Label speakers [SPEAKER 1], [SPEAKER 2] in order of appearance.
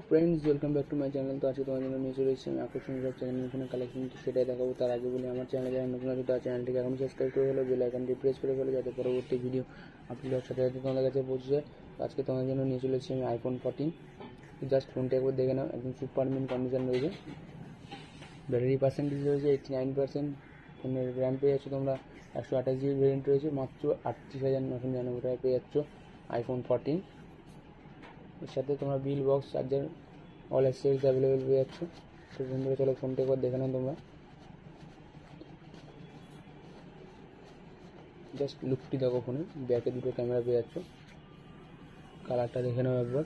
[SPEAKER 1] Friends, welcome back to my channel. তো আজকে তোমার জন্য নিয়ে চলে এসেছি আমি আকর্ষণীয় সব চ্যানেল ফোনের কালেকশন, সেটাই দেখাবো। তার আগে বলি, আমার চ্যানেলে যারা নতুন আছে তার চ্যানেলটিকে এখন সাবস্ক্রাইব করে ফেলো, বেল আইকনটি প্রেস করে ফেলো, যাতে পরবর্তী ভিডিও আপলোড হওয়ার সাথে সাথে তোমাদের কাছে পৌঁছে যায়। আজকে তোমার জন্য নিয়ে চলে এসেছি আমি আইফোন 14। জাস্ট ফোনটা একবার দেখে নাও, একদম সুপার মিন কন্ডিশন রয়েছে। ব্যাটারি পার্সেন্টেজ রয়েছে 89%। ফোনের র্যাম পেয়ে যাচ্ছ তোমরা 128 জিবি ভেরিয়েন্ট রয়েছে, মাত্র 38,999 টাকায় পেয়ে যাচ্ছ আইফোন 14। এর সাথে তোমরা bill, box, charger, all accessories available পেয়ে যাচ্ছ। তো বন্ধুরা, চলো ফোনটা একবার দেখে নাও তোমরা। জাস্ট লুকটি দেখো ফোনে, ব্যাকে দুটো ক্যামেরা পেয়ে যাচ্ছ। কালারটা দেখে নাও একবার।